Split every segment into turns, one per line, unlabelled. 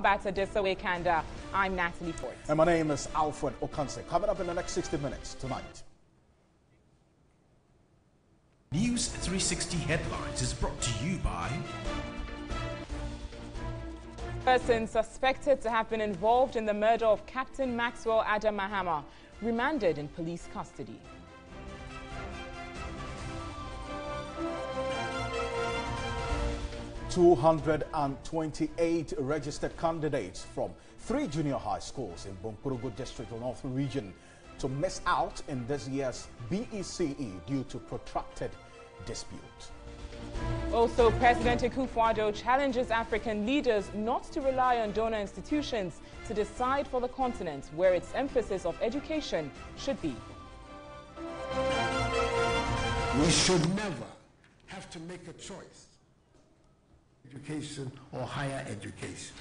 Back to Disawe Kanda. I'm Natalie Ford.
And my name is Alfred Okanse. Coming up in the next 60 minutes tonight.
News 360 Headlines is brought to you by...
Person suspected to have been involved in the murder of Captain Maxwell Adam Mahama remanded in police custody.
"228 registered candidates from 3 junior high schools in Bunkpurugu District of Northern Region to miss out in this year's BECE due to protracted dispute.
Also, President Akufo-Addo challenges African leaders not to rely on donor institutions to decide for the continent where its emphasis of education should be.
We should never have to make a choice. Education or higher education.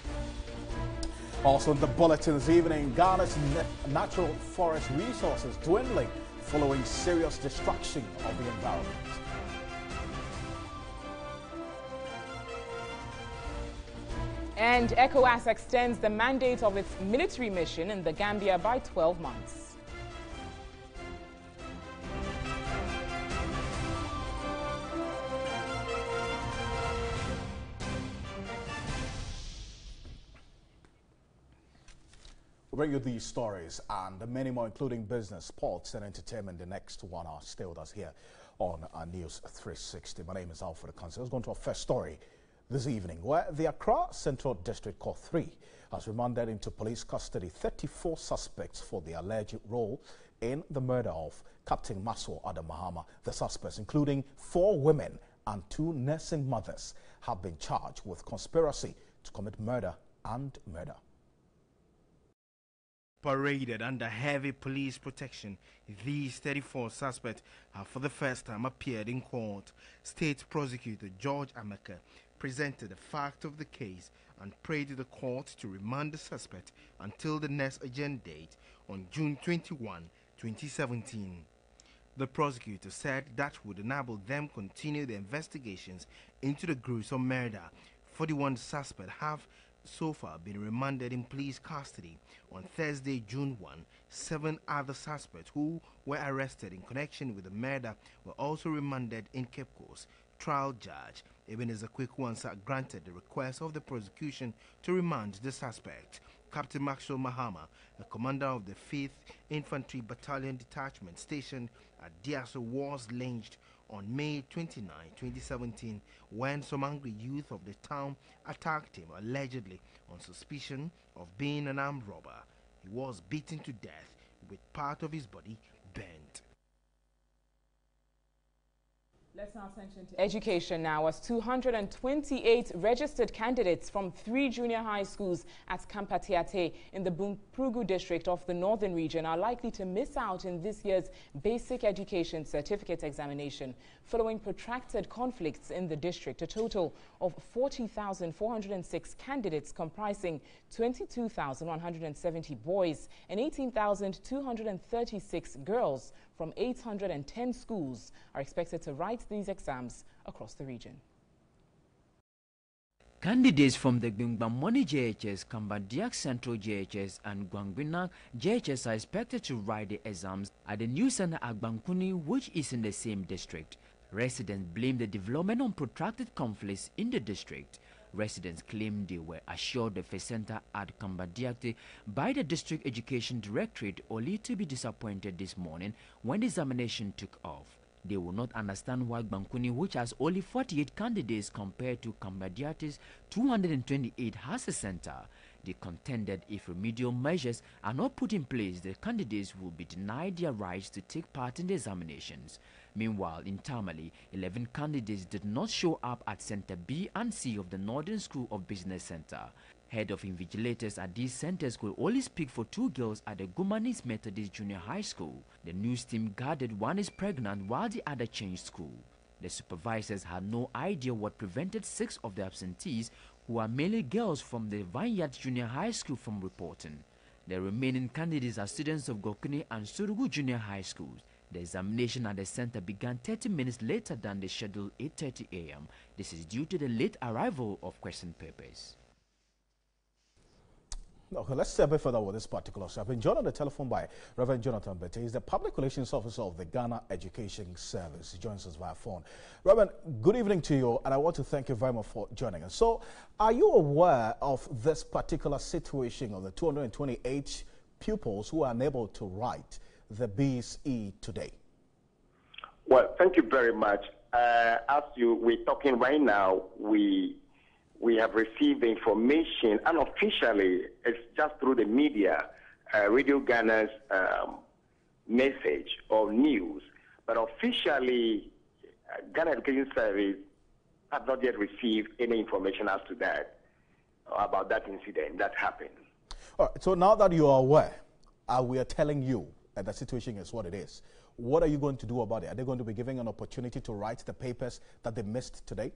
Also in the bulletin this evening, Ghana's natural forest resources dwindling following serious destruction of the environment.
And ECOWAS extends the mandate of its military mission in the Gambia by 12 months.
We'll bring you these stories and many more, including business, sports, and entertainment. The next 1 hour. Stay with us here on News 360. My name is Alfred Okanse. Let's go into our first story this evening, where the Accra Central District Court 3 has remanded into police custody 34 suspects for the alleged role in the murder of Captain Maxwell Adam Mahama. The suspects, including 4 women and 2 nursing mothers, have been charged with conspiracy to commit murder and murder.
Paraded under heavy police protection, these 34 suspects have for the first time appeared in court. State Prosecutor George Amaka presented the fact of the case and prayed to the court to remand the suspect until the next adjourned date on June 21, 2017. The prosecutor said that would enable them continue the investigations into the gruesome murder. 41 suspects have so far been remanded in police custody. On Thursday, June 1, 7 other suspects who were arrested in connection with the murder were also remanded in Cape Coast. Trial judge Ebenezer Kwekwansa granted the request of the prosecution to remand the suspect. Captain Maxwell Mahama, the commander of the 5th Infantry Battalion Detachment stationed at Diaso, was lynched on May 29, 2017, when some angry youth of the town attacked him, allegedly on suspicion of being an armed robber. He was beaten to death with part of his body burnt.
Let's now attention to education now, as 228 registered candidates from 3 junior high schools at Kampatiate in the Bunkpurugu district of the Northern Region are likely to miss out in this year's basic education certificate examination following protracted conflicts in the district. A total of 40,406 candidates comprising 22,170 boys and 18,236 girls from 810 schools are expected to write these exams across the region.
Candidates from the Gbingbamoni JHS, Kambadiak Central JHS and Gwangbinak JHS are expected to write the exams at the new center at Gbankuni, which is in the same district. Residents blame the development on protracted conflicts in the district. Residents claim they were assured the first center at Kambadiakte by the District Education Directorate, only to be disappointed this morning when the examination took off. They will not understand why Bankuni, which has only 48 candidates compared to Kambadiakte's 228, has a center. They contended if remedial measures are not put in place, the candidates will be denied their rights to take part in the examinations. Meanwhile, in Tamale, 11 candidates did not show up at Center B and C of the Northern School of Business Center. Head of invigilators at these centers could only speak for 2 girls at the Gumanis Methodist Junior High School. The news team gathered one is pregnant while the other changed school. The supervisors had no idea what prevented 6 of the absentees, who are mainly girls from the Vineyard Junior High School, from reporting. The remaining candidates are students of Gokuni and Surugu Junior High Schools. The examination at the center began 30 minutes later than the scheduled 8:30 a.m. This is due to the late arrival of question papers.
Okay, let's step a bit further with this particular story. I've been joined on the telephone by Reverend Jonathan Bette. He's the Public Relations Officer of the Ghana Education Service. He joins us via phone. Reverend, good evening to you, and I want to thank you very much for joining us. So, are you aware of this particular situation of the 228 pupils who are unable to write the BSE today?
Well, thank you very much. As we're talking right now, we have received the information unofficially. It's just through the media, Radio Ghana's message or news. But officially, Ghana Education Service have not yet received any information as to that, about that incident that happened.
All right, so now that you are aware, we are telling you that the situation is what it is. What are you going to do about it? Are they going to be giving an opportunity to write the papers that they missed today?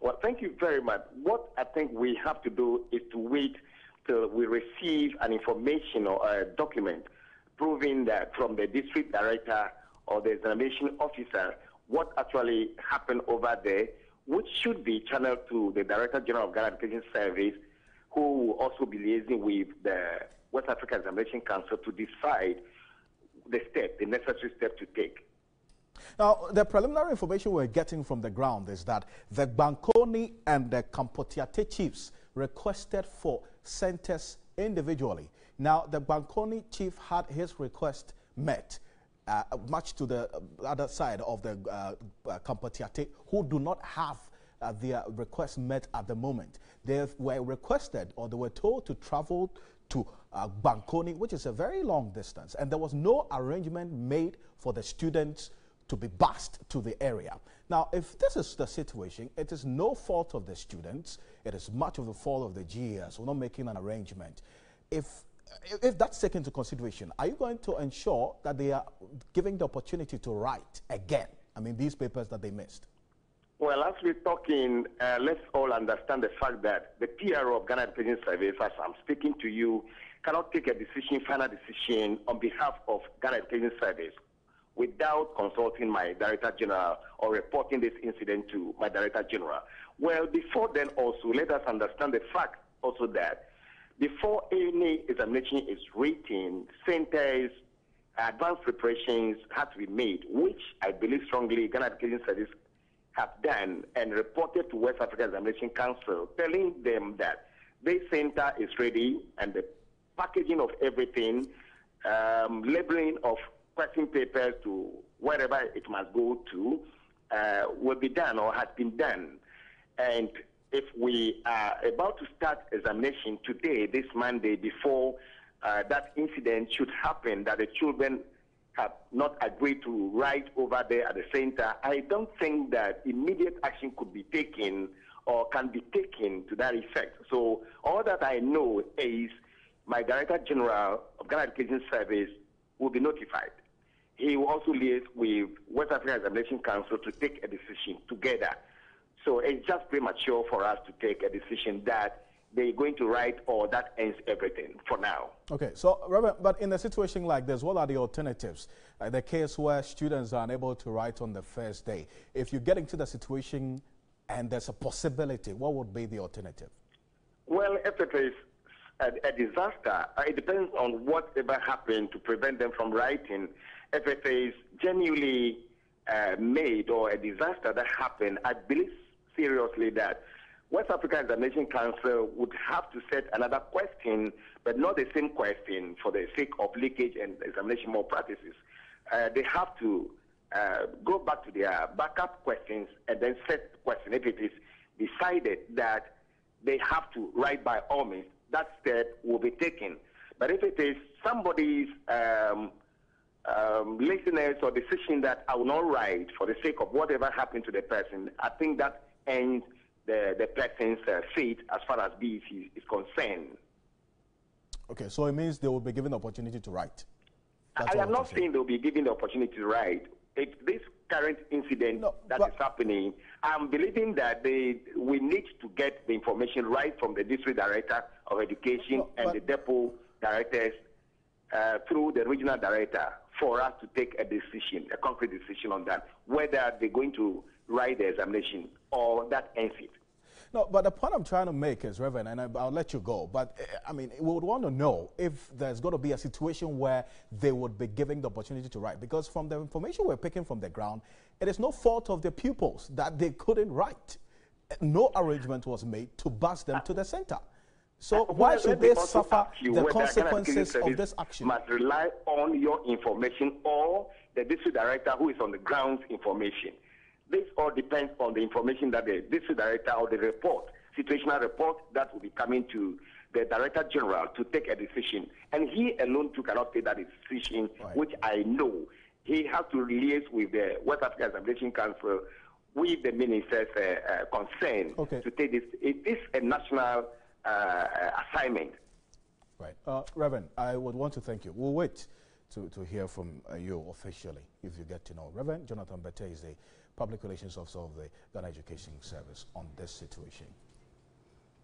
Well, thank you very much. What I think we have to do is to wait till we receive an information or a document proving that from the district director or the examination officer what actually happened over there, which should be channeled to the Director General of Ghana Education Service, who will also be liaising with the West Africa Examination Council to decide the necessary step to take.
Now, the preliminary information we're getting from the ground is that the Bankoni and the Kampotiate chiefs requested for centers individually. Now, the Bankoni chief had his request met, much to the other side of the Kampotiate, who do not have their request met at the moment. They were requested, or they were told to travel to Bankoni, which is a very long distance, and there was no arrangement made for the students to be bused to the area. Now, if this is the situation, it is no fault of the students. It is much of the fault of the GES. We're not making an arrangement. If that's taken into consideration, are you going to ensure that they are giving the opportunity to write again? I mean, these papers that they missed.
Well, as we're talking, let's all understand the fact that the PRO of Ghana Education Service, as I'm speaking to you, cannot take a final decision on behalf of Ghana Education Service without consulting my Director General or reporting this incident to my Director General. Well, before then also, let us understand the fact also that before any examination is written, centers, advanced preparations have to be made, which I believe strongly Ghana Education Service have done and reported to West Africa Examination Council, telling them that this center is ready and the packaging of everything, labeling of question papers to wherever it must go to, will be done or has been done. And if we are about to start examination today, this Monday, before that incident should happen, that the children have not agreed to write over there at the center, I don't think that immediate action could be taken or can be taken to that effect. So all that I know is my Director General of Ghana Education Service will be notified. He will also liaise with West African Examination Council to take a decision together. So it's just premature for us to take a decision that they're going to write or that ends everything for now.
Okay, so Reverend, but in a situation like this, what are the alternatives? The case where students are unable to write on the first day. If you get into the situation and there's a possibility, what would be the alternative?
Well, if it is a disaster, it depends on whatever happened to prevent them from writing. If it is genuinely made or a disaster that happened, I believe seriously that West African Examination Council would have to set another question, but not the same question for the sake of leakage and examination malpractices. They have to go back to their backup questions and then set the question. If it is decided that they have to write by all means, that step will be taken. But if it is somebody's listeners or decision that I will not write for the sake of whatever happened to the person, I think that ends the person's fate as far as BEC is concerned.
Okay, so it means they will be given the opportunity to write.
I am not saying they will be given the opportunity to write. It's this current incident that is happening. I'm believing that we need to get the information right from the district director of education and the depot directors through the regional director for us to take a decision, a concrete decision on that, whether they're going to write the examination or that ends it.
No, but the point I'm trying to make is, Reverend, and I'll let you go, but I mean, we would want to know if there's going to be a situation where they would be giving the opportunity to write, because from the information we're picking from the ground, it is no fault of the pupils that they couldn't write. No arrangement was made to bus them to the center. So why should they suffer the consequences of this action?
Must rely on your information or the district director who is on the ground's information. This all depends on the information that the district director or the report, situational report, that will be coming to the Director General to take a decision. And he alone too cannot take that decision, right, which I know. He has to liaise with the West African Examination Council, with the ministers concerned, to take this. It is a national assignment.
Right. Reverend, I would want to thank you. We'll wait to hear from you officially, if you get to know. Reverend Jonathan Bette is the Public Relations Officer of the Ghana Education Service on this situation.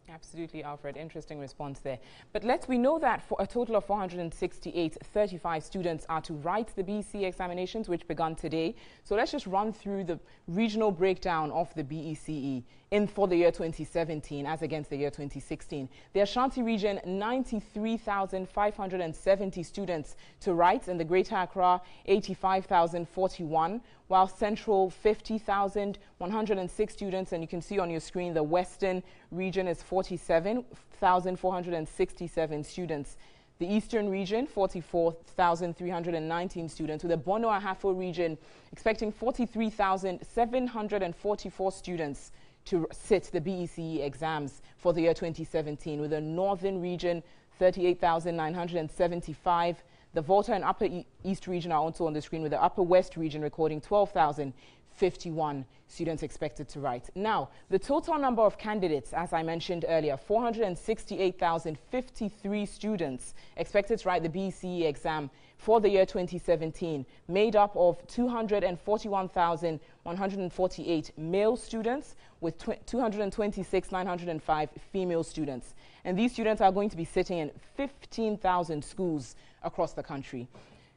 Absolutely, Alfred. Interesting response there. But we know that for a total of 468, 35 students are to write the BEC examinations, which began today. So let's just run through the regional breakdown of the BECE for the year 2017 as against the year 2016. The Ashanti region, 93,570 students to write. In the Greater Accra, 85,041. While Central, 50,106 students. And you can see on your screen the Western region is 47,467 students. The Eastern region, 44,319 students, with the Bono Ahafo region expecting 43,744 students to sit the BECE exams for the year 2017, with the Northern region, 38,975. The Volta and Upper East region are also on the screen, with the Upper West region recording 12,051 students expected to write. Now, the total number of candidates, as I mentioned earlier, 468,053 students expected to write the BECE exam for the year 2017, made up of 241,148 male students with 226,905 female students. And these students are going to be sitting in 15,000 schools across the country.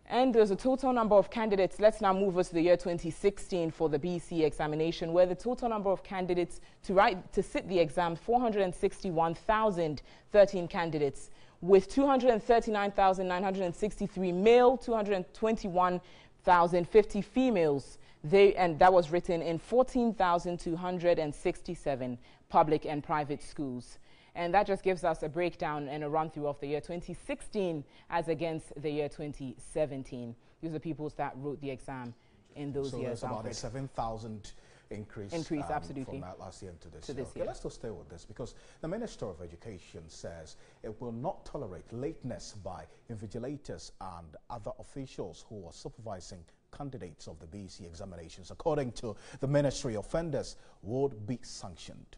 And there's a total number of candidates. Let's now move us to the year 2016 for the BECE examination, where the total number of candidates to sit the exam, 461,013 candidates, with 239,963 male, 221,050 females. And that was written in 14,267 public and private schools. And that just gives us a breakdown and a run-through of the year 2016 as against the year 2017. These are the peoples that wrote the exam in those years.
So there's about a 7,000 increase
absolutely,
from that last year to this
year.
Okay, let's still stay with this, because the Minister of Education says it will not tolerate lateness by invigilators and other officials who are supervising candidates of the BECE examinations. According to the Ministry, offenders would be sanctioned.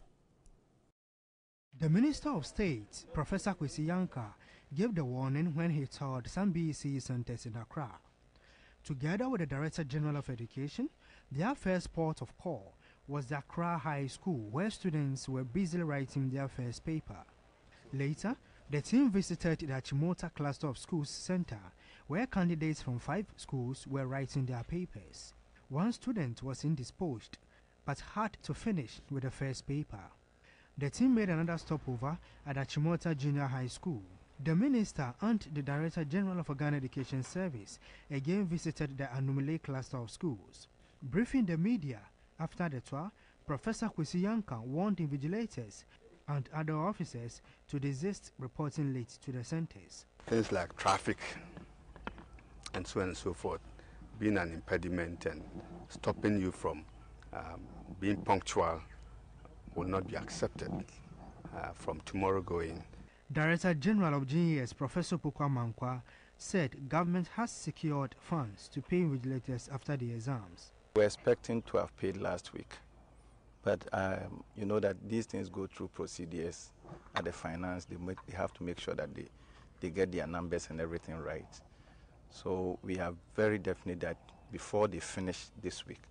The Minister of State, Professor Kwesi Yankah, gave the warning when he toured some BECE centers in Accra. Together with the Director General of Education, their first port of call was the Accra High School, where students were busily writing their first paper. Later, the team visited the Achimota Cluster of Schools Center, where candidates from 5 schools were writing their papers. One student was indisposed, but had to finish with the first paper. The team made another stopover at Achimota Junior High School. The Minister and the Director General of Ghana Education Service again visited the Anumile Cluster of Schools. Briefing the media after the tour, Professor Kwesi Yankah warned invigilators and other officers to desist reporting late to the centers.
Things like traffic and so on and so forth being an impediment and stopping you from being punctual will not be accepted from tomorrow going.
Director General of GES, Professor Pukwa Mankwa, said government has secured funds to pay invigilators after the exams.
We're expecting to have paid last week, but you know that these things go through procedures at the finance. They have to make sure that they get their numbers and everything right. So we are very definite that before they finish this week,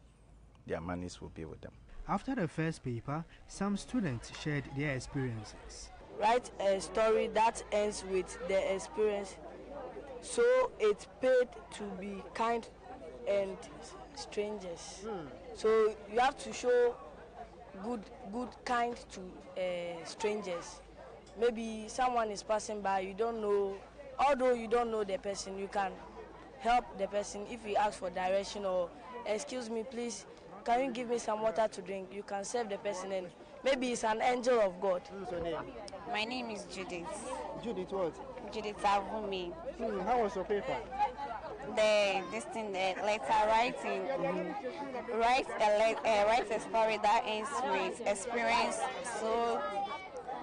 their monies will be with them.
After the first paper, some students shared their experiences.
Write a story that ends with the experience, so it's paid to be kind and strangers. So you have to show kind to strangers. Maybe someone is passing by, you don't know, although you don't know the person, you can help the person if he asks for direction or, excuse me, please, can you give me some water to drink? You can serve the person, and maybe it's an angel of God.
What's your name?
My name is Judith.
Judith what?
Judith Avumi.
How was your paper?
The letter writing. Write a story that ends with experience so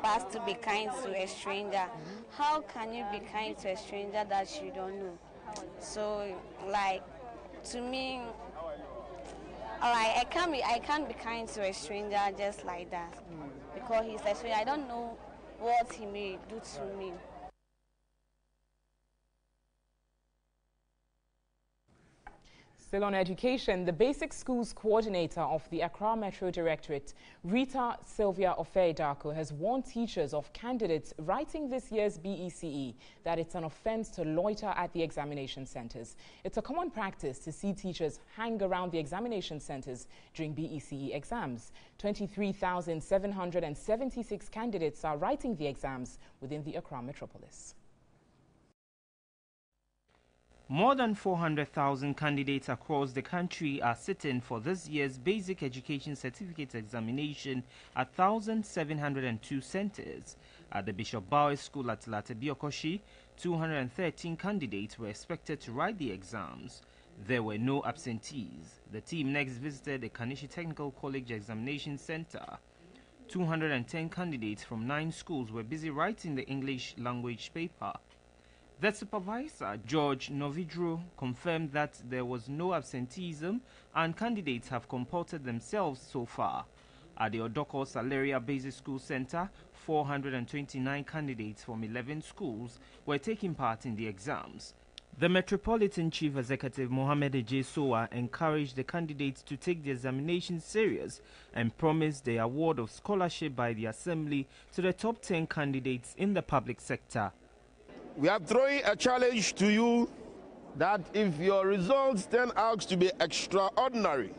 fast to be kind to a stranger. How can you be kind to a stranger that you don't know? So, like, to me, like I can't be kind to a stranger just like that because he's a stranger. I don't know what he may do to me.
Still on education, the Basic Schools Coordinator of the Accra Metro Directorate, Rita Sylvia Ofei-Darko, has warned teachers of candidates writing this year's BECE that it's an offense to loiter at the examination centers. It's a common practice to see teachers hang around the examination centers during BECE exams. 23,776 candidates are writing the exams within the Accra metropolis.
More than 400,000 candidates across the country are sitting for this year's Basic Education Certificate examination at 1,702 centers. At the Bishop Bowers School at Latebiokoshi, 213 candidates were expected to write the exams. There were no absentees. The team next visited the Kanishi Technical College Examination Center. 210 candidates from 9 schools were busy writing the English language paper. The supervisor, George Novidro, confirmed that there was no absenteeism and candidates have comported themselves so far. At the Odoko Salaria Basic School Center, 429 candidates from 11 schools were taking part in the exams. The Metropolitan Chief Executive Mohammed J. Sowa encouraged the candidates to take the examination serious and promised the award of scholarship by the Assembly to the top 10 candidates in the public sector.
We are throwing a challenge to you that if your results turn out to be extraordinary,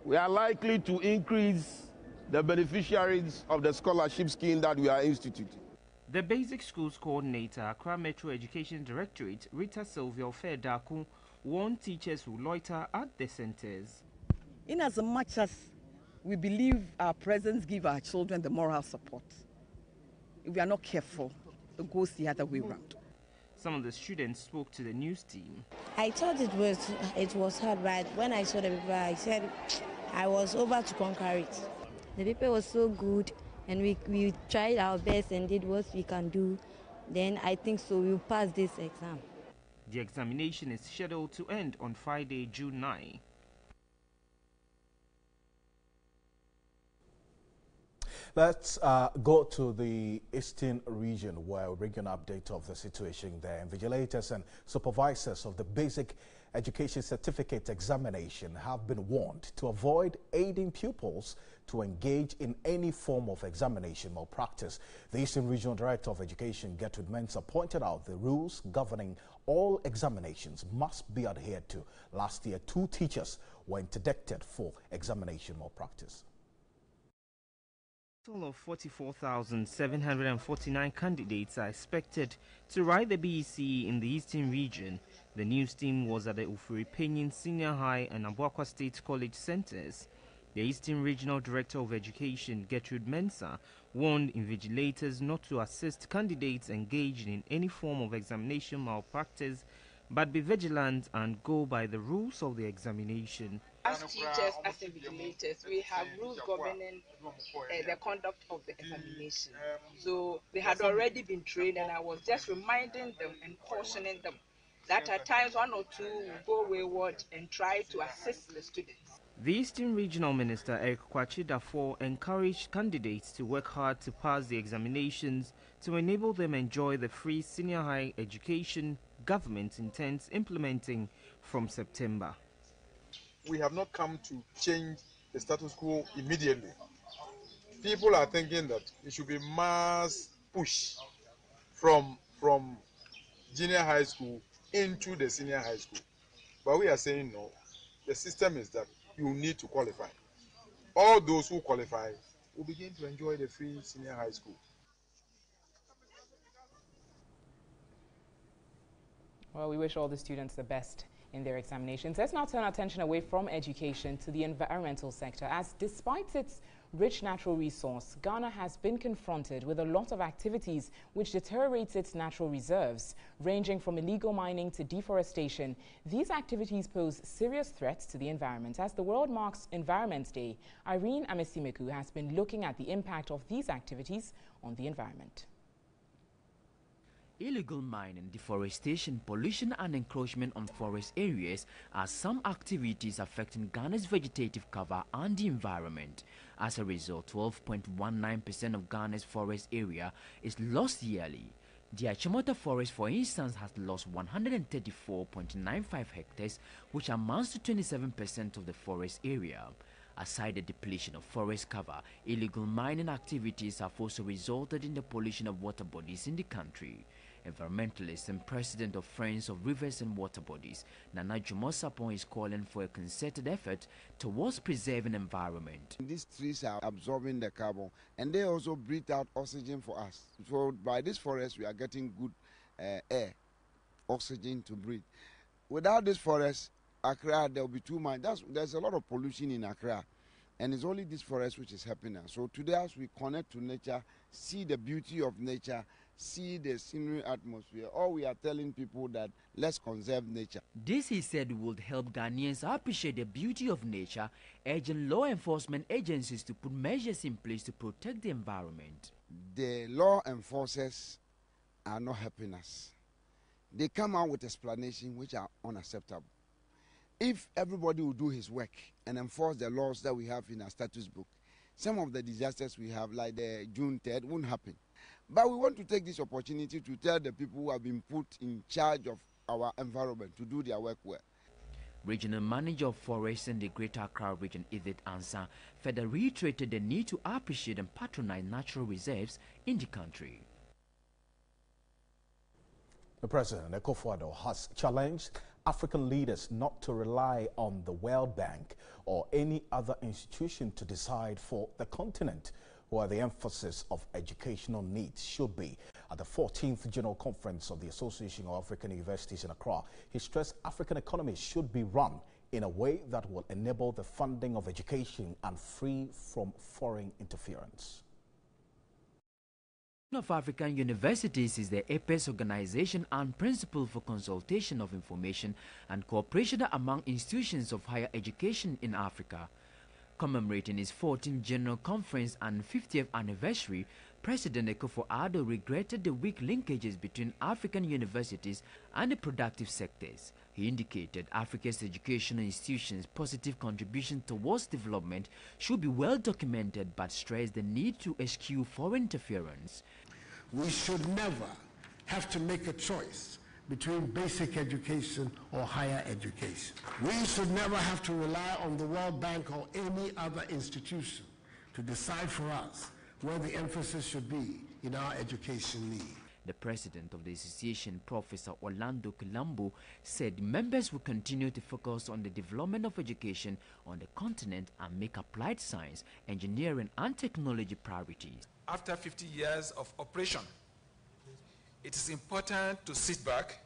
we are likely to increase the beneficiaries of the scholarship scheme that we are instituting.
The Basic Schools Coordinator, Accra Metro Education Directorate, Rita Sylvia Ofei-Darko, warned teachers who loiter at the centers.
In as much as we believe our presence gives our children the moral support, if we are not careful, it goes the other way around.
Some of the students spoke to the news team.
I thought it was hard, but when I saw the paper, I said I was over to conquer it. The paper was so good, and we tried our best and did what we can do. Then I think so we'll pass this exam.
The examination is scheduled to end on Friday, June 9.
Let's go to the Eastern region where we bring you an update of the situation there. Invigilators and supervisors of the Basic Education Certificate examination have been warned to avoid aiding pupils to engage in any form of examination malpractice. The Eastern Regional Director of Education, Gertrude Mensah, pointed out the rules governing all examinations must be adhered to. Last year, 2 teachers were interdicted for examination malpractice.
A total of 44,749 candidates are expected to write the BECE in the Eastern region. The news team was at the Ufuri-Penyin Senior High and Abuakwa State College centers. The Eastern Regional Director of Education, Gertrude Mensah, warned invigilators not to assist candidates engaged in any form of examination malpractice, but be vigilant and go by the rules of the examination.
As teachers, as invigilators, we have rules governing the conduct of the examination. So they had already been trained, and I was just reminding them and cautioning them that at times 1 or 2 will go wayward and try to assist the students.
The Eastern Regional Minister, Eric Kwachi-Dafor, encouraged candidates to work hard to pass the examinations to enable them enjoy the free senior high education government intends implementing from September.
We have not come to change the status quo immediately. People are thinking that it should be mass push from junior high school into the senior high school. But we are saying no. The system is that you need to qualify. all those who qualify will begin to enjoy the free senior high school.
Well, we wish all the students the best in their examinations. Let's now turn our attention away from education to the environmental sector, as despite its rich natural resource, Ghana has been confronted with a lot of activities which deteriorates its natural reserves, ranging from illegal mining to deforestation. These activities pose serious threats to the environment. As the world marks Environment Day, Irene Amesimeku has been looking at the impact of these activities on the environment.
Illegal mining, deforestation, pollution and encroachment on forest areas are some activities affecting Ghana's vegetative cover and the environment. As a result, 12.19% of Ghana's forest area is lost yearly. The Achimota forest, for instance, has lost 134.95 hectares, which amounts to 27% of the forest area. Aside the depletion of forest cover, illegal mining activities have also resulted in the pollution of water bodies in the country. Environmentalist and president of Friends of Rivers and Water Bodies, Nana Jumosapon, is calling for a concerted effort towards preserving the environment.
These trees are absorbing the carbon and they also breathe out oxygen for us. So by this forest we are getting good air, oxygen to breathe. Without this forest, Accra, there will be too much. There's a lot of pollution in Accra, and it's only this forest which is helping us. So today, as we connect to nature, see the beauty of nature, see the scenery atmosphere, all we are telling people that let's conserve nature.
This, he said, would help Ghanaians appreciate the beauty of nature, urging law enforcement agencies to put measures in place to protect the environment.
The law enforcers are not helping us. They come out with explanations which are unacceptable. If everybody will do his work and enforce the laws that we have in our status book, some of the disasters we have, like the June 3rd, won't happen. But we want to take this opportunity to tell the people who have been put in charge of our environment to do their work well.
Regional Manager of Forests in the Greater Accra region, Edith Ansa, further reiterated the need to appreciate and patronize natural reserves in the country.
The President, Akufo-Addo, has challenged African leaders not to rely on the World Bank or any other institution to decide for the continent, where the emphasis of educational needs should be. At the 14th General Conference of the Association of African Universities in Accra, he stressed African economies should be run in a way that will enable the funding of education and free from foreign interference.
Of African Universities is the apex organization and principle for consultation of information and cooperation among institutions of higher education in Africa. Commemorating his 14th General Conference and 50th anniversary, President Akufo-Addo regretted the weak linkages between African universities and the productive sectors. He indicated Africa's educational institutions' positive contribution towards development should be well documented, but stressed the need to eschew foreign interference.
We should never have to make a choice between basic education or higher education. We should never have to rely on the World Bank or any other institution to decide for us where the emphasis should be in our education need.
The president of the association, Professor Orlando Kilambo, said members will continue to focus on the development of education on the continent and make applied science, engineering and technology priorities.
After 50 years of operation, it is important to sit back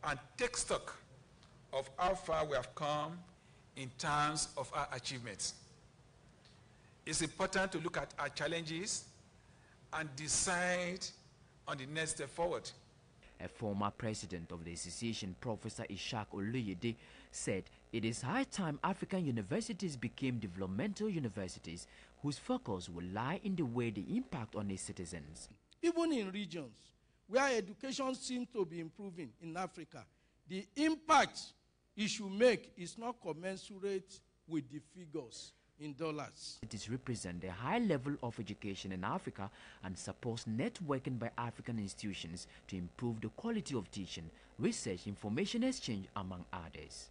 and take stock of how far we have come in terms of our achievements. It's important to look at our challenges and decide on the next step forward.
A former president of the association, Professor Ishak Oluyede, said it is high time African universities became developmental universities whose focus will lie in the way they impact on its citizens.
Even in regions where education seems to be improving in Africa, the impact it should make is not commensurate with the figures in dollars.
It represents the high level of education in Africa and supports networking by African institutions to improve the quality of teaching, research, information exchange, among others.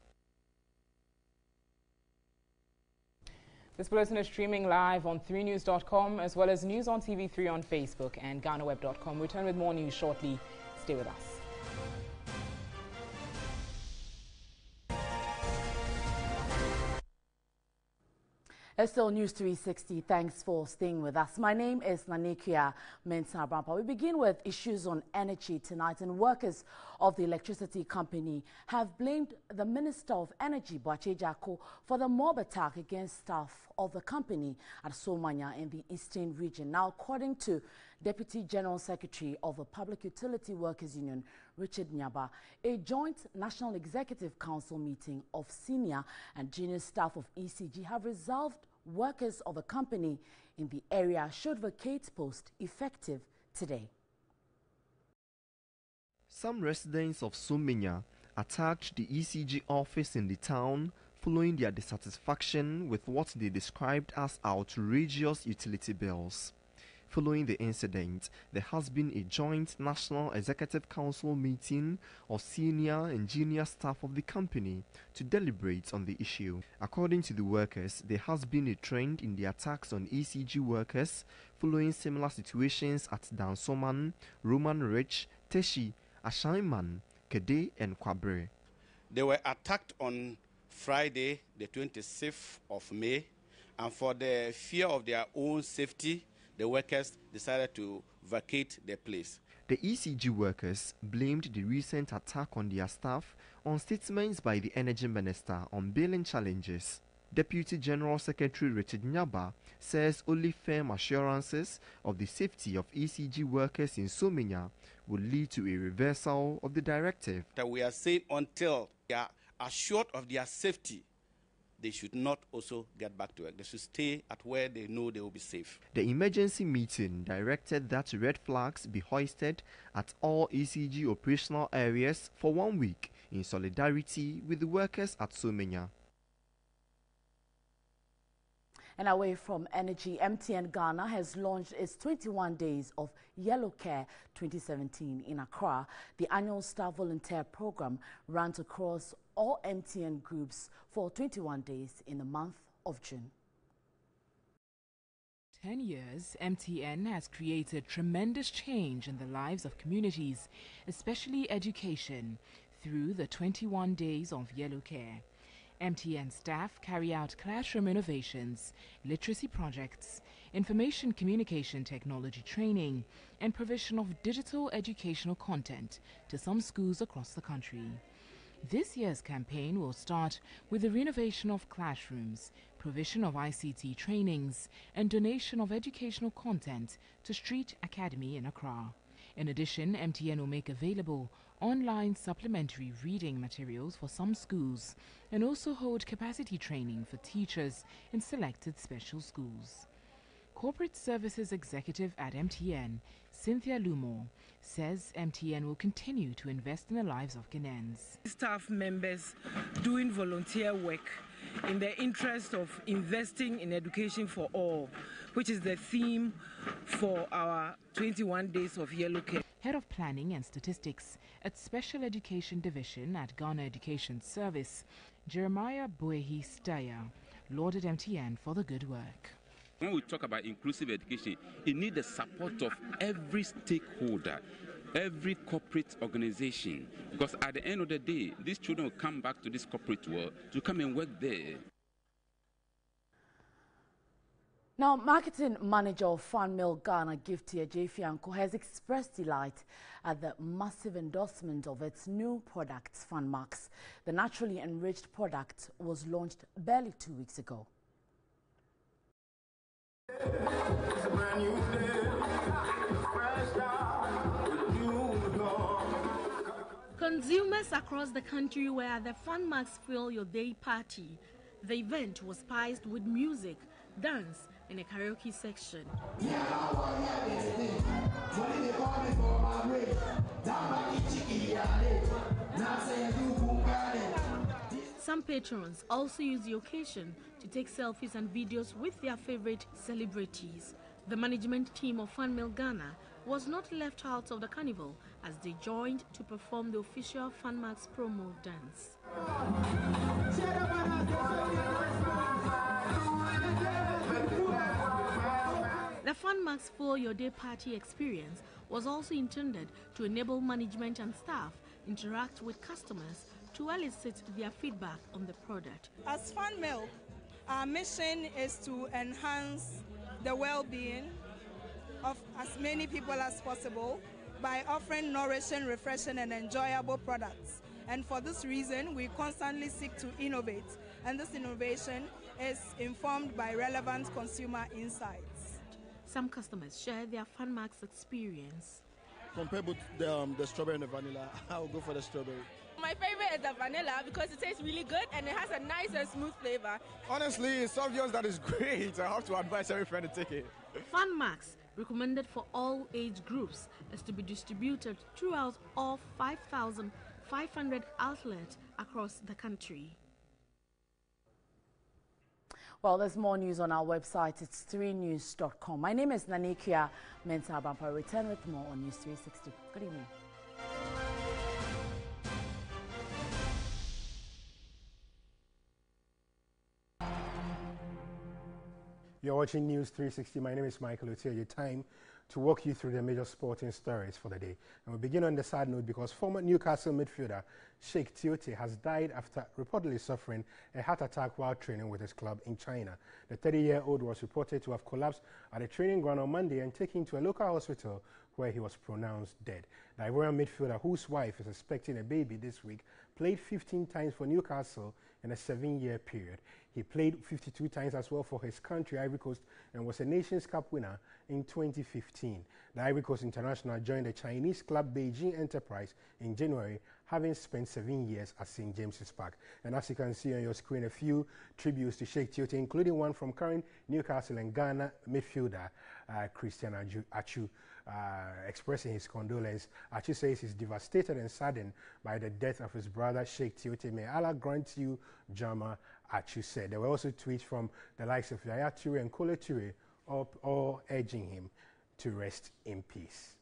This bulletin is streaming live on 3news.com as well as News on TV3 on Facebook and GhanaWeb.com. We'll return with more news shortly. Stay with us.
It's still News 360. Thanks for staying with us. My name is Nanekia Mensah Brampa. We begin with issues on energy tonight, and workers of the electricity company have blamed the Minister of Energy, Boakye Jako, for the mob attack against staff of the company at Somanya in the eastern region. Now, according to Deputy General Secretary of the Public Utility Workers Union, Richard Nyaba, a joint National Executive Council meeting of senior and junior staff of ECG have resolved workers of the company in the area should vacate post effective today.
Some residents of Somanya attacked the ECG office in the town following their dissatisfaction with what they described as outrageous utility bills. Following the incident, there has been a joint National Executive Council meeting of senior and junior staff of the company to deliberate on the issue. According to the workers, there has been a trend in the attacks on ECG workers following similar situations at Dansoman, Roman Ridge, Teshi, Ashaiman, Kede and Kwabre.
They were attacked on Friday, the 26th of May, and for the fear of their own safety, the workers decided to vacate the place.
The ECG workers blamed the recent attack on their staff on statements by the Energy Minister on billing challenges. Deputy General Secretary Richard Nyaba says only firm assurances of the safety of ECG workers in Somanya will lead to a reversal of the directive.
That we are saying until they are assured of their safety, they should not also get back to work. They should stay at where they know they will be safe.
The emergency meeting directed that red flags be hoisted at all ECG operational areas for 1 week in solidarity with the workers at Somanya.
And away from energy, MTN Ghana has launched its 21 Days of Yellow Care 2017 in Accra. The annual staff volunteer program runs across all MTN groups for 21 days in the month of June.
10 years, MTN has created tremendous change in the lives of communities, especially education, through the 21 Days of Yellow Care. MTN staff carry out classroom innovations, literacy projects, information communication technology training, and provision of digital educational content to some schools across the country. This year's campaign will start with the renovation of classrooms, provision of ICT trainings, and donation of educational content to Street Academy in Accra. In addition, MTN will make available online supplementary reading materials for some schools and also hold capacity training for teachers in selected special schools. Corporate Services Executive at MTN, Cynthia Lumor, says MTN will continue to invest in the lives of Ghanaians.
Staff members doing volunteer work in the interest of investing in education for all, which is the theme for our 21 Days of Yellow Care.
Head of Planning and Statistics at Special Education Division at Ghana Education Service, Jeremiah Boehi Staya, lauded MTN for the good work.
When we talk about inclusive education, it needs the support of every stakeholder, every corporate organization, because at the end of the day, these children will come back to this corporate world to come and work there.
Now, marketing manager of Fan Mill Ghana, Gifty Ejefianko, has expressed delight at the massive endorsement of its new product, Fan Max. The naturally enriched product was launched barely 2 weeks ago.
Consumers across the country were at the Fan Max Feel Your Day party. The event was spiced with music, dance, and a karaoke section. Some patrons also used the occasion to take selfies and videos with their favorite celebrities. The management team of Fan Mill Ghana was not left out of the carnival as they joined to perform the official Fan Max promo dance. The Fan Max For Your Day party experience was also intended to enable management and staff interact with customers to elicit their feedback on the product.
As Fan Mill,
Our mission is to enhance the well-being of as many people as possible by offering nourishing, refreshing, and enjoyable products. And for this reason, we constantly seek to innovate. And this innovation is informed by relevant consumer insights.
Some customers share their FunMax experience.
Compared with the strawberry and the vanilla, I will go for the strawberry.
My favorite is the vanilla because it tastes really good and it has a nice and smooth flavor.
Honestly, it's obvious that it's great. I have to advise every friend to take it.
FunMax, recommended for all age groups, is to be distributed throughout all 5,500 outlets across the country.
Well, there's more news on our website. It's 3news.com. My name is Nanikia Mensah-Brampa. Return with more on News 360. Good evening.
You're watching News 360. My name is Michael Otiye. Time to walk you through the major sporting stories for the day. And we begin on the sad note because former Newcastle midfielder Sheikh Tiote has died after reportedly suffering a heart attack while training with his club in China. The 30-year-old was reported to have collapsed at a training ground on Monday and taken to a local hospital where he was pronounced dead. The Ivorian midfielder, whose wife is expecting a baby this week, played 15 times for Newcastle in a 7-year period. He played 52 times as well for his country, Ivory Coast, and was a Nations Cup winner in 2015. The Ivory Coast international joined the Chinese club Beijing Enterprise in January, having spent 7 years at St. James's Park. And as you can see on your screen, a few tributes to Sheikh Tiote, including one from current Newcastle and Ghana midfielder Christian Achu. Expressing his condolence, Achu says he's devastated and saddened by the death of his brother Sheikh Tiote. May Allah grant you Jama, Achu said. There were also tweets from the likes of Yaya Toure and Kole Toure, all urging him to rest in peace.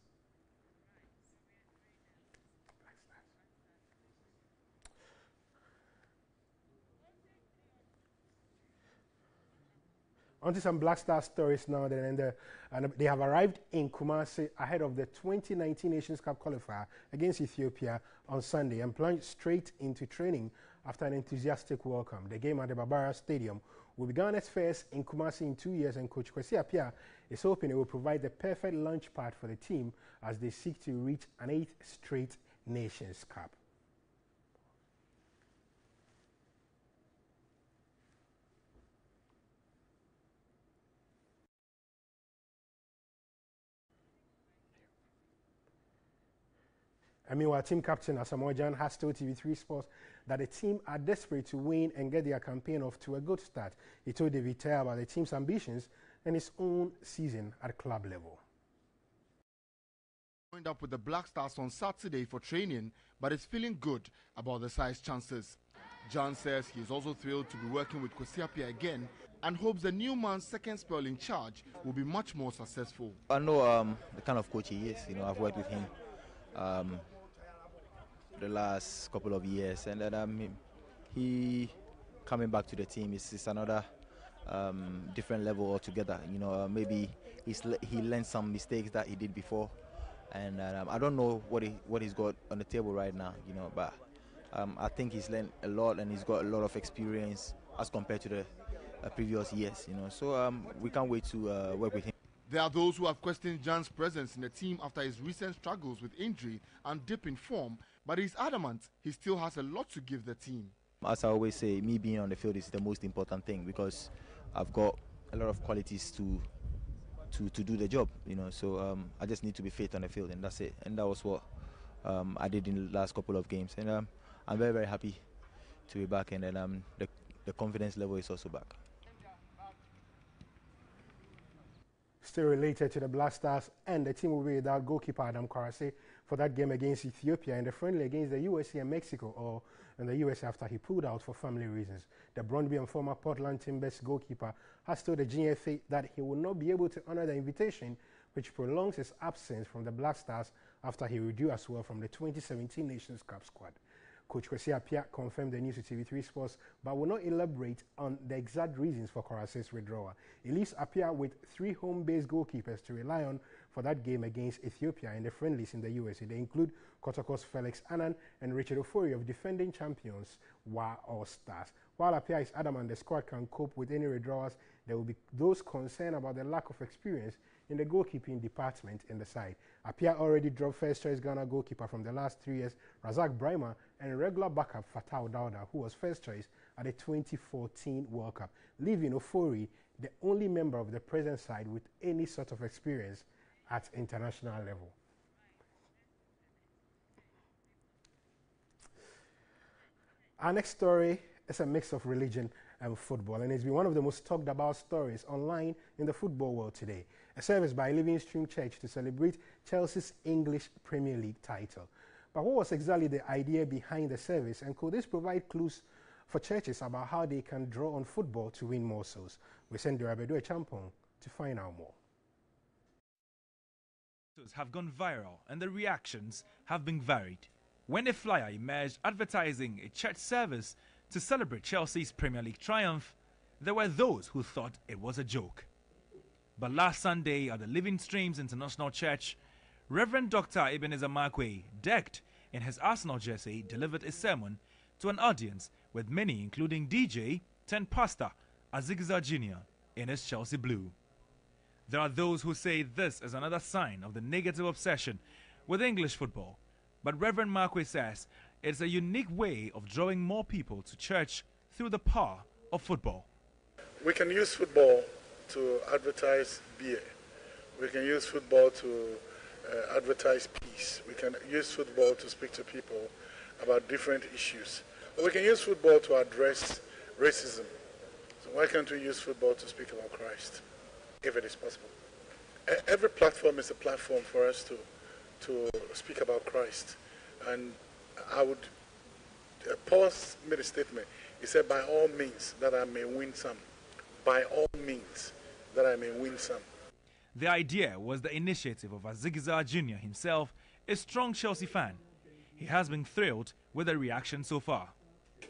On to some Black Star stories now. And they have arrived in Kumasi ahead of the 2019 Nations Cup qualifier against Ethiopia on Sunday and plunged straight into training after an enthusiastic welcome. The game at the Barbara Stadium will be Ghana's first in Kumasi in 2 years, and Coach Kwesi Appiah is hoping it will provide the perfect launch pad for the team as they seek to reach an 8th straight Nations Cup. And meanwhile, team captain Asamoah Gyan has told TV3 Sports that the team are desperate to win and get their campaign off to a good start. He told David Taylor about the team's ambitions and his own season at club level.
Joined up with the Black Stars on Saturday for training, but is feeling good about the side's chances. Gyan says he is also thrilled to be working with Kwesi Appiah again and hopes the new man's second spell in charge will be much more successful.
I know the kind of coach he is. I've worked with him the last couple of years, and then he coming back to the team is another different level altogether. Maybe he learned some mistakes that he did before, and I don't know what he's got on the table right now. But I think he's learned a lot and he's got a lot of experience as compared to the previous years. So we can't wait to work with him.
There are those who have questioned Gyan's presence in the team after his recent struggles with injury and dip in form, but he's adamant he still has a lot to give the team.
As I always say, me being on the field is the most important thing because I've got a lot of qualities to do the job, so I just need to be fit on the field, and that's it. And that was what I did in the last couple of games, and I'm very, very happy to be back, and then the confidence level is also back.
Still related to the Black Stars, and the team will be without goalkeeper Adam Kwarase for that game against Ethiopia and the friendly against the USA and Mexico, or in the USA after he pulled out for family reasons. The Brondby and former Portland Timbers goalkeeper has told the GFA that he will not be able to honor the invitation, which prolongs his absence from the Black Stars after he withdrew as well from the 2017 Nations Cup squad. Coach Kwesi Appiah confirmed the news to TV3 Sports, but will not elaborate on the exact reasons for Kwarase's withdrawal. It leaves Appiah with 3 home-based goalkeepers to rely on for that game against Ethiopia and the friendlies in the USA. They include Kotoko's Felix Annan and Richard Ofori of defending champions Wa All Stars. While Apia is adamant the squad can cope with any withdrawals, there will be those concerned about the lack of experience in the goalkeeping department in the side. Apia already dropped first-choice Ghana goalkeeper from the last 3 years, Razak Brahima, and regular backup Fatau Dauda, who was first choice at the 2014 World Cup, leaving Ofori the only member of the present side with any sort of experience at international level. Our next story is a mix of religion and football, and it's been one of the most talked about stories online in the football world today. A service by Living Stream Church to celebrate Chelsea's English Premier League title. But what was exactly the idea behind the service, and could this provide clues for churches about how they can draw on football to win more souls? We send Durabedo Champong to find out more.
Have gone viral and the reactions have been varied. When a flyer emerged advertising a church service to celebrate Chelsea's Premier League triumph, there were those who thought it was a joke. But last Sunday at the Living Streams International Church, Reverend Dr. Ebenezer Markwe, decked in his Arsenal jersey, delivered a sermon to an audience with many, including DJ turned pastor Azigza Jr. in his Chelsea blue. There are those who say this is another sign of the negative obsession with English football. But Reverend Markwe says it's a unique way of drawing more people to church through the power of football.
We can use football to advertise beer. We can use football to advertise peace. We can use football to speak to people about different issues. Or we can use football to address racism. So why can't we use football to speak about Christ, if it is possible? Every platform is a platform for us to speak about Christ. And I would, Paul made a statement. He said, by all means that I may win some. By all means that I may win some.
The idea was the initiative of Azigza Jr. himself, a strong Chelsea fan. He has been thrilled with the reaction so far.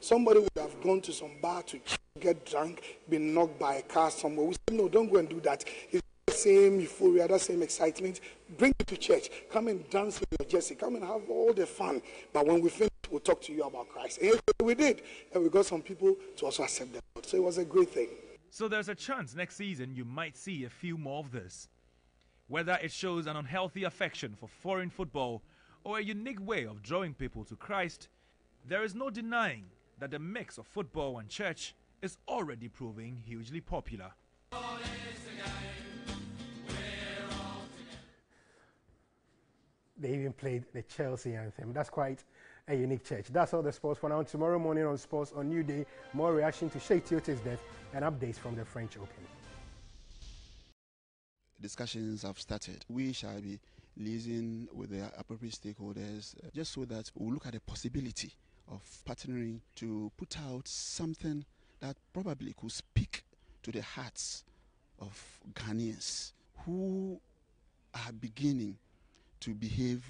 Somebody would have gone to some bar to get drunk, been knocked by a car somewhere. We said, no, don't go and do that. It's the same euphoria, the same excitement. Bring it to church. Come and dance with your jersey. Come and have all the fun. But when we finish, we'll talk to you about Christ. And we did. And we got some people to also accept the Lord. So it was a great thing.
So there's a chance next season you might see a few more of this. Whether it shows an unhealthy affection for foreign football or a unique way of drawing people to Christ, there is no denying that the mix of football and church is already proving hugely popular.
They even played the Chelsea anthem. That's quite a unique church. That's all the sports for now. Tomorrow morning on Sports on New Day, more reaction to Sheikh Tiote's death and updates from the French Open.
Discussions have started. We shall be liaising with the appropriate stakeholders just so that we'll look at the possibility of partnering to put out something that probably could speak to the hearts of Ghanaians who are beginning to behave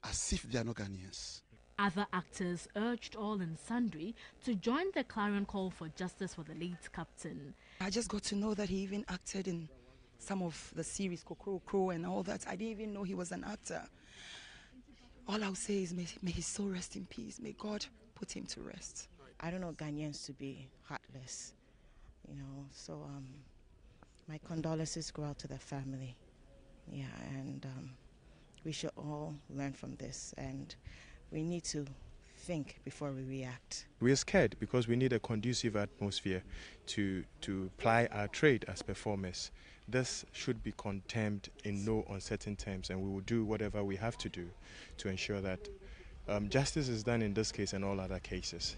as if they are not Ghanaians.
Other actors urged all and sundry to join the clarion call for justice for the late captain.
I just got to know that he even acted in some of the series, Kokoro and all that. I didn't even know he was an actor. All I'll say is may his soul rest in peace. May God put him to rest.
I don't know Ghanaians to be heartless, you know, so my condolences go out to the family. Yeah, and we should all learn from this, and we need to think before we react.
We are scared because we need a conducive atmosphere to ply our trade as performers. This should be condemned in no uncertain terms, and we will do whatever we have to do to ensure that justice is done in this case and all other cases.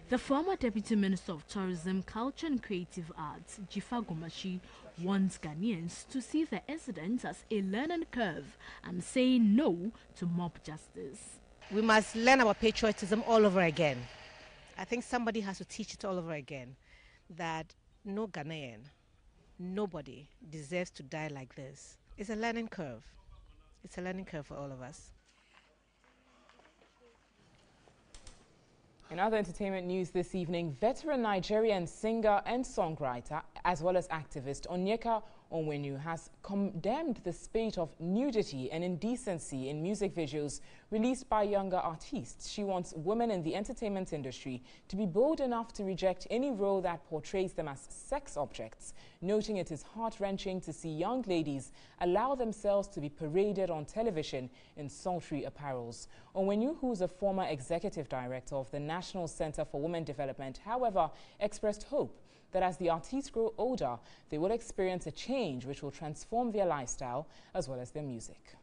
The former Deputy Minister of Tourism, Culture and Creative Arts, Jifa Gomashi, wants Ghanaians to see the incident as a learning curve and saying no to mob justice.
We must learn our patriotism all over again. I think somebody has to teach it all over again, that no Ghanaian, nobody deserves to die like this. It's a learning curve. It's a learning curve for all of us.
In other entertainment news this evening, veteran Nigerian singer and songwriter, as well as activist Onyeka Onwenu has condemned the spate of nudity and indecency in music videos released by younger artists. She wants women in the entertainment industry to be bold enough to reject any role that portrays them as sex objects, noting it is heart-wrenching to see young ladies allow themselves to be paraded on television in sultry apparels. Onwenu, who is a former executive director of the National Center for Women Development, however, expressed hope that as the artists grow older, they will experience a change which will transform their lifestyle as well as their music.